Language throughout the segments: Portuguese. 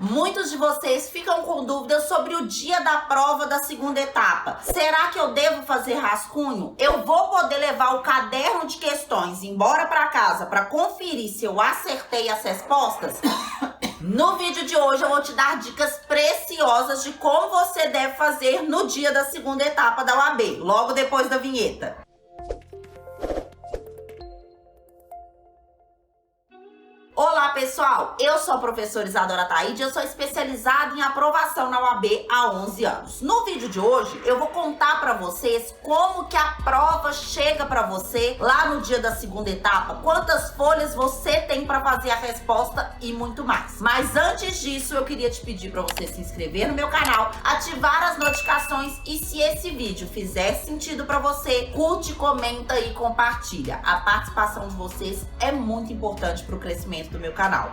Muitos de vocês ficam com dúvidas sobre o dia da prova da segunda etapa. Será que eu devo fazer rascunho? Eu vou poder levar o caderno de questões embora para casa para conferir se eu acertei as respostas? No vídeo de hoje eu vou te dar dicas preciosas de como você deve fazer no dia da segunda etapa da OAB, logo depois da vinheta. Olá pessoal, eu sou a professora Isadora Taide e eu sou especializada em aprovação na OAB há 11 anos. No vídeo de hoje eu vou contar para vocês como que a prova chega para você lá no dia da segunda etapa, quantas folhas você tem para fazer a resposta e muito mais. Mas antes disso eu queria te pedir para você se inscrever no meu canal, ativar as notificações e se esse vídeo fizer sentido para você, curte, comenta e compartilha. A participação de vocês é muito importante para o crescimento do meu canal.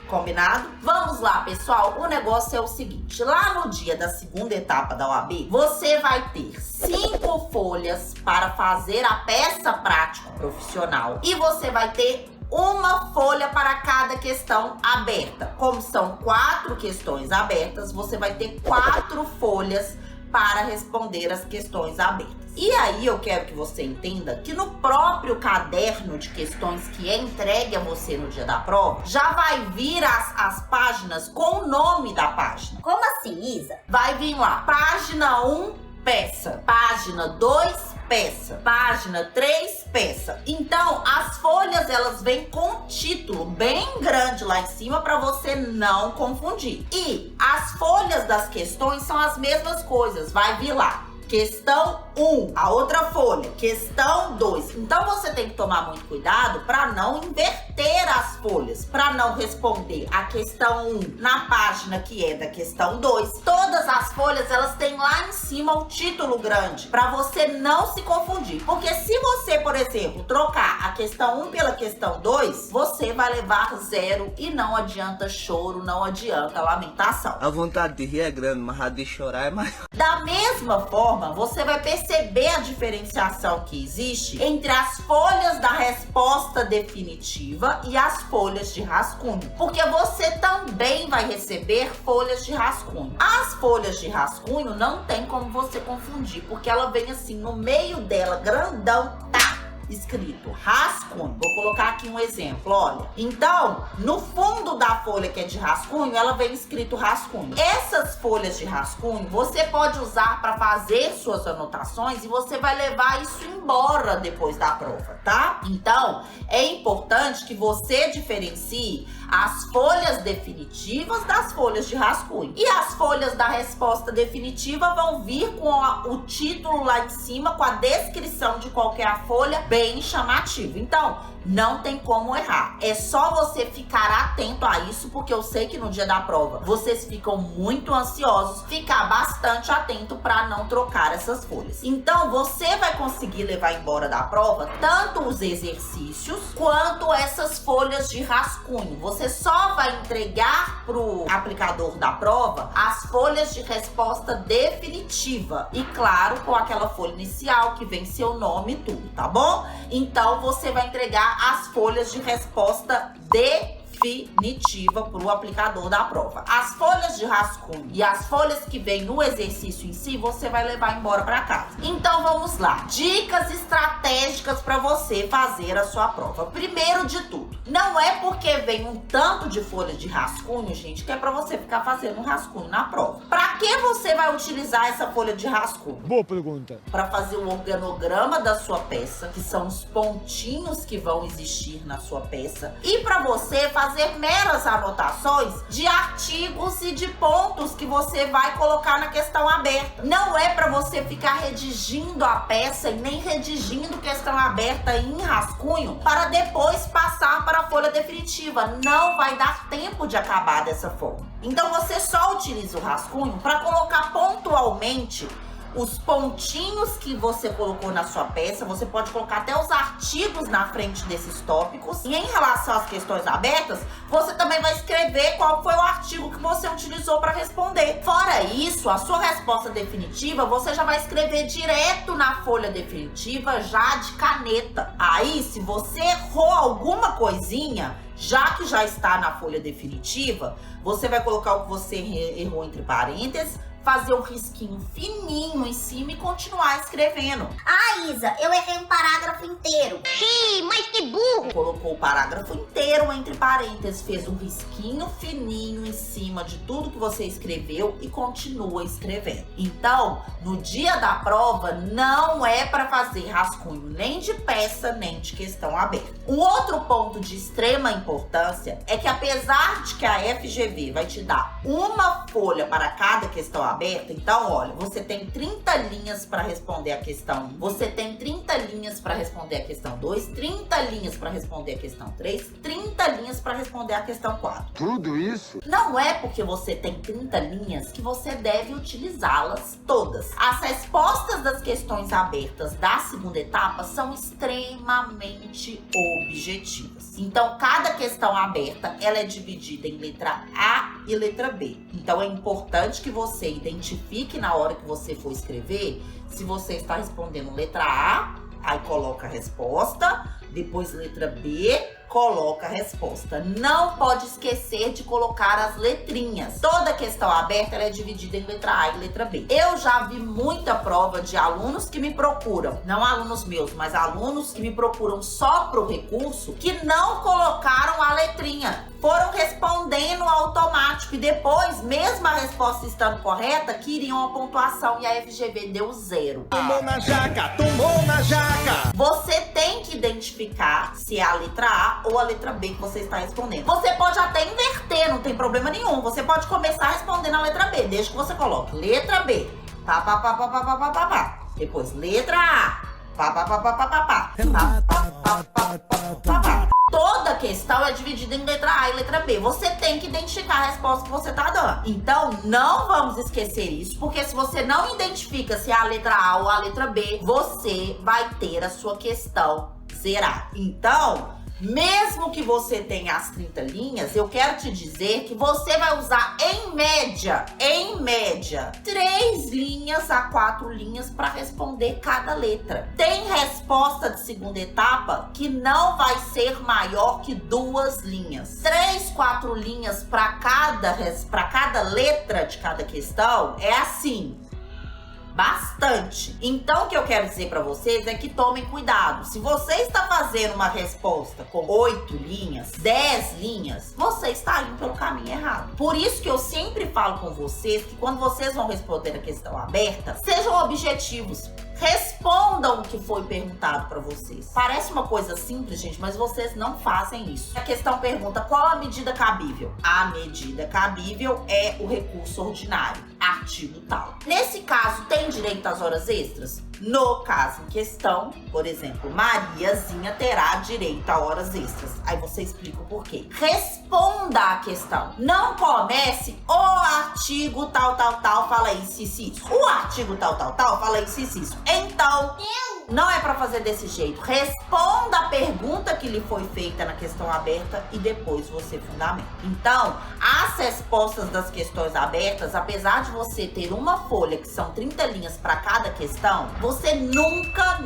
Combinado? Vamos lá, pessoal. O negócio é o seguinte: lá no dia da segunda etapa da OAB, você vai ter 5 folhas para fazer a peça prático profissional e você vai ter uma folha para cada questão aberta. Como são 4 questões abertas, você vai ter 4 folhas para responder as questões abertas. E aí eu quero que você entenda que no próprio caderno de questões que é entregue a você no dia da prova, já vai vir as páginas com o nome da página. Como assim, Isa? Vai vir lá, página 1, peça. Página 2, peça. Página 3, peça. Então, as folhas, elas vêm com título bem grande lá em cima para você não confundir. E as folhas das questões são as mesmas coisas. Vai vir lá, questão 1, a outra folha, questão 2. Então você tem que tomar muito cuidado para não inverter as folhas, para não responder a questão 1 na página que é da questão 2. Todas as folhas, elas têm lá em cima o título grande, para você não se confundir. Porque se você, por exemplo, trocar a questão 1 pela questão 2, você vai levar 0 e não adianta choro, não adianta lamentação. A vontade de rir é grande, mas a de chorar é maior. Da mesma forma, você vai perceber a diferenciação que existe entre as folhas da resposta definitiva e as folhas de rascunho, porque você também vai receber folhas de rascunho. As folhas de rascunho não tem como você confundir, porque ela vem assim no meio dela, grandão, tá escrito rascunho. Vou colocar aqui um exemplo, olha. Então, no fundo da folha que é de rascunho, ela vem escrito rascunho. Essas folhas de rascunho, você pode usar para fazer suas anotações e você vai levar isso embora depois da prova, tá? Então, é importante que você diferencie as folhas definitivas das folhas de rascunho. E as folhas da resposta definitiva vão vir com o título lá em cima, com a descrição de qual que é a folha, bem chamativo. Então, não tem como errar. É só você ficar atento a isso, porque eu sei que no dia da prova vocês ficam muito ansiosos. Ficar bastante atento para não trocar essas folhas. Então, você vai conseguir levar embora da prova tanto os exercícios quanto essas folhas de rascunho. Você só vai entregar pro aplicador da prova as folhas de resposta definitiva. E claro, com aquela folha inicial que vem seu nome e tudo, tá bom? Então, você vai entregar as folhas de resposta definitiva para o aplicador da prova. As folhas de rascunho e as folhas que vem no exercício em si, você vai levar embora para casa. Então vamos lá, dicas estratégicas para você fazer a sua prova. Primeiro de tudo, não é porque vem um tanto de folha de rascunho, gente, que é para você ficar fazendo um rascunho na prova. Para que você vai utilizar essa folha de rascunho? Boa pergunta. Para fazer o organograma da sua peça, que são os pontinhos que vão existir na sua peça, e para você fazer meras anotações de artigos e de pontos que você vai colocar na questão aberta. Não é para você ficar redigindo a peça e nem redigindo questão aberta em rascunho para depois passar para a folha definitiva. Não vai dar tempo de acabar dessa forma. Então você só utiliza o rascunho para colocar pontualmente os pontinhos que você colocou na sua peça. Você pode colocar até os artigos na frente desses tópicos. E em relação às questões abertas, você também vai escrever qual foi o artigo que você utilizou para responder. Fora isso, a sua resposta definitiva, você já vai escrever direto na folha definitiva, já de caneta. Aí, se você errou alguma coisinha, Já que já está na folha definitiva, você vai colocar o que você errou entre parênteses, fazer um risquinho fininho em cima e continuar escrevendo. Ah, Isa, eu errei um parágrafo inteiro. Ih, mas que burro! Colocou o parágrafo inteiro entre parênteses, fez um risquinho fininho em cima de tudo que você escreveu e continua escrevendo. Então, no dia da prova, não é para fazer rascunho nem de peça, nem de questão aberta. Um outro ponto de extrema importância é que, apesar de que a FGV vai te dar uma folha para cada questão aberta, então, olha, você tem 30 linhas para responder a questão 1, você tem 30 linhas para responder a questão 2, 30 linhas para responder a questão 3, 30 linhas para responder a questão 4. Tudo isso? Não é porque você tem 30 linhas que você deve utilizá-las todas. As respostas das questões abertas da segunda etapa são extremamente objetivas. Então, cada questão aberta, ela é dividida em letra A e letra B. Então, é importante que você identifique na hora que você for escrever se você está respondendo letra A, aí coloca a resposta, depois letra B, coloca a resposta. Não pode esquecer de colocar as letrinhas. Toda questão aberta ela é dividida em letra A e letra B. Eu já vi muita prova de alunos que me procuram, não alunos meus, mas alunos que me procuram só pro recurso, que não colocaram a letrinha. Foram respondendo automático e depois, mesmo a resposta estando correta, queriam a pontuação e a FGV deu 0. Tomou na jaca, tomou na jaca! Você tem que identificar se é a letra A ou a letra B que você está respondendo. Você pode até inverter, não tem problema nenhum. Você pode começar respondendo a letra B, desde que você coloque letra B, pá, pá, pá, pá, pá, pá, pá, pá, pá. Depois letra A, pá, pá, pá, pá, pá, pá, pá, pá, pá, pá, pá, pá, pá. Toda questão é dividida em letra A e letra B. Você tem que identificar a resposta que você tá dando. Então, não vamos esquecer isso, porque se você não identifica se é a letra A ou a letra B, você vai ter a sua questão zerada. Então, mesmo que você tenha as 30 linhas, eu quero te dizer que você vai usar em média, 3 linhas a 4 linhas para responder cada letra. Tem resposta de segunda etapa que não vai ser maior que 2 linhas. 3, 4 linhas para cada letra de cada questão é assim. Bastante. Então, o que eu quero dizer para vocês é que tomem cuidado. Se você está fazendo uma resposta com 8 linhas, 10 linhas, você está indo pelo caminho errado. Por isso que eu sempre falo com vocês que quando vocês vão responder a questão aberta, sejam objetivos. Respondam o que foi perguntado para vocês. Parece uma coisa simples, gente, mas vocês não fazem isso. A questão pergunta: qual a medida cabível? A medida cabível é o recurso ordinário, artigo tal. Nesse caso, tem direito às horas extras? No caso em questão, por exemplo, Mariazinha terá direito a horas extras. Aí você explica o porquê. Responda a questão. Não comece o artigo tal, fala isso, isso. O artigo tal, fala isso, isso. Então, não é pra fazer desse jeito. Responda a pergunta que lhe foi feita na questão aberta e depois você fundamenta. Então, as respostas das questões abertas, apesar de você ter uma folha que são 30 linhas para cada questão, você nunca,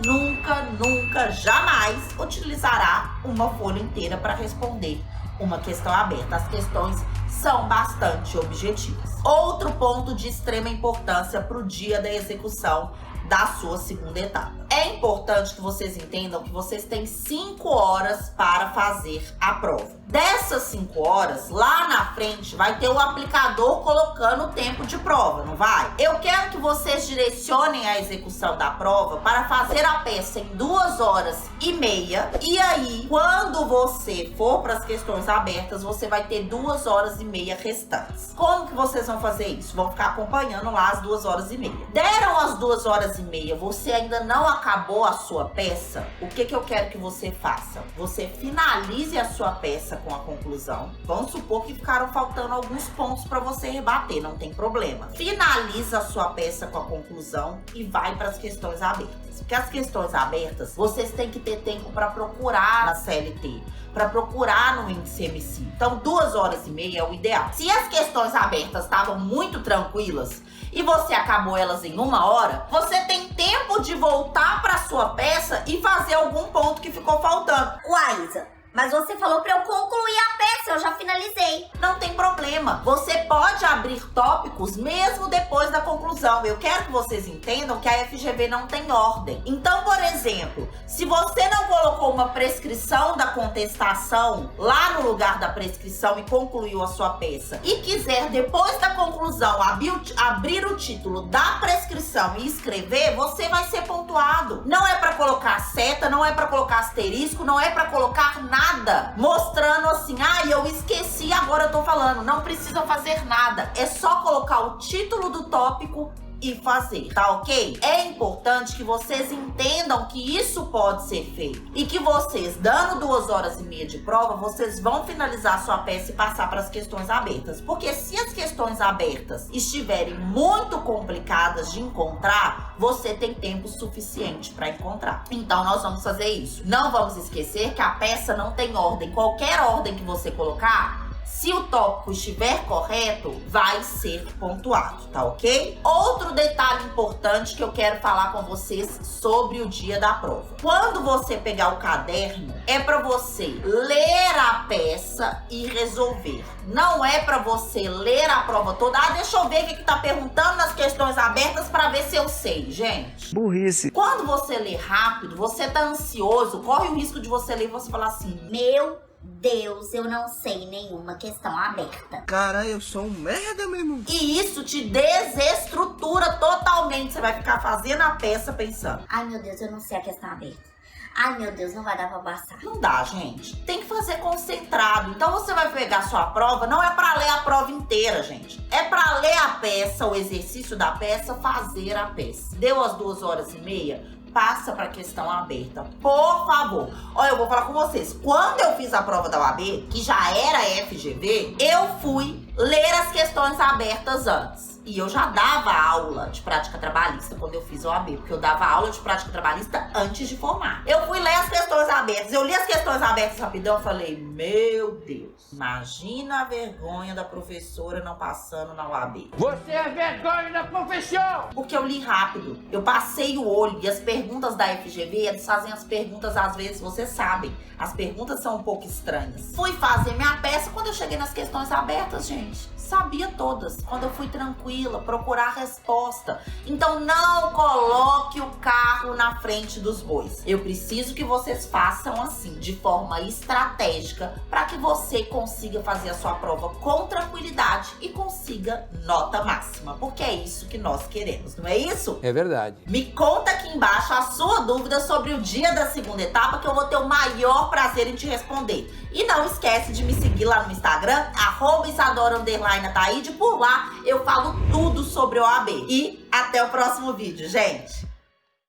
jamais utilizará uma folha inteira para responder uma questão aberta. As questões são bastante objetivas. Outro ponto de extrema importância para o dia da execução da sua segunda etapa. É importante que vocês entendam que vocês têm 5 horas para fazer a prova. Dessas 5 horas, lá na frente, vai ter o aplicador colocando o tempo de prova, não vai? Eu quero que vocês direcionem a execução da prova para fazer a peça em 2h30. E aí, quando você for para as questões abertas, você vai ter 2h30 restantes. Como que vocês vão fazer isso? Vão ficar acompanhando lá as 2h30. Deram as 2h30, você ainda não acabou a sua peça? O que eu quero que você faça? Você finalize a sua peça com a conclusão. Vamos supor que ficaram faltando alguns pontos para você rebater, não tem problema. Finaliza a sua peça com a conclusão e vai para as questões abertas. Porque as questões abertas, vocês têm que ter tempo para procurar na CLT, para procurar no índice MC. Então, 2h30 é o ideal. Se as questões abertas estavam muito tranquilas e você acabou elas em 1 hora, você tem tempo de voltar para sua peça e fazer algum ponto que ficou faltando. Uai, Isa, Mas você falou pra eu concluir a peça, eu já finalizei. Não tem problema. Você pode abrir tópicos mesmo depois da conclusão. Eu quero que vocês entendam que a FGV não tem ordem. Então, por exemplo, se você não colocou uma prescrição da contestação lá no lugar da prescrição e concluiu a sua peça e quiser, depois da conclusão, abrir o título da prescrição e escrever, você vai ser pontuado. Não é pra colocar seta, não é pra colocar asterisco, não é pra colocar nada mostrando assim, eu esqueci, agora eu tô falando. Não precisa fazer nada. É só colocar o título do tópico e fazer, tá ok? É importante que vocês entendam que isso pode ser feito e que vocês, dando 2 horas e meia de prova, vocês vão finalizar a sua peça e passar para as questões abertas. Porque se as questões abertas estiverem muito complicadas de encontrar, você tem tempo suficiente para encontrar. Então nós vamos fazer isso. Não vamos esquecer que a peça não tem ordem. Qualquer ordem que você colocar, se o tópico estiver correto, vai ser pontuado, tá ok? Outro detalhe importante que eu quero falar com vocês sobre o dia da prova. Quando você pegar o caderno, é para você ler a peça e resolver. Não é para você ler a prova toda. Deixa eu ver o que tá perguntando nas questões abertas para ver se eu sei, gente. Burrice. Quando você lê rápido, você tá ansioso, corre o risco de você ler e você falar assim, Meu Deus, eu não sei nenhuma questão aberta. Cara, eu sou um merda mesmo. e isso te desestrutura totalmente. Você vai ficar fazendo a peça pensando. Ai, meu Deus, eu não sei a questão aberta. Ai, meu Deus, não vai dar pra passar. Não dá, gente. Tem que fazer concentrado. Então você vai pegar sua prova, não é pra ler a prova inteira, gente. É pra ler a peça, o exercício da peça, fazer a peça. Deu as 2 horas e meia? Passa pra questão aberta, por favor. Olha, eu vou falar com vocês. Quando eu fiz a prova da OAB, que já era FGV, eu fui ler as questões abertas antes. E eu já dava aula de prática trabalhista quando eu fiz a OAB, porque eu dava aula de prática trabalhista antes de formar. Eu fui ler as questões abertas. Eu li as questões abertas rapidão e falei, meu Deus, imagina a vergonha da professora não passando na OAB. Você é vergonha da profissão! Porque eu li rápido, eu passei o olho. E as perguntas da FGV, eles fazem as perguntas, às vezes, vocês sabem, as perguntas são um pouco estranhas. Fui fazer minha peça, quando eu cheguei nas questões abertas, gente, sabia todas. Quando eu fui tranquila, procurar a resposta. Então não coloque o carro na frente dos bois. Eu preciso que vocês façam assim, de forma estratégica, para que você consiga fazer a sua prova com tranquilidade e consiga nota máxima. Porque é isso que nós queremos, não é isso? É verdade. Me conta aqui embaixo a sua dúvida sobre o dia da segunda etapa, que eu vou ter o maior prazer em te responder. E não esquece de me seguir lá no Instagram, @Isadora_Ataide. Por lá eu falo tudo sobre o OAB. E até o próximo vídeo, gente!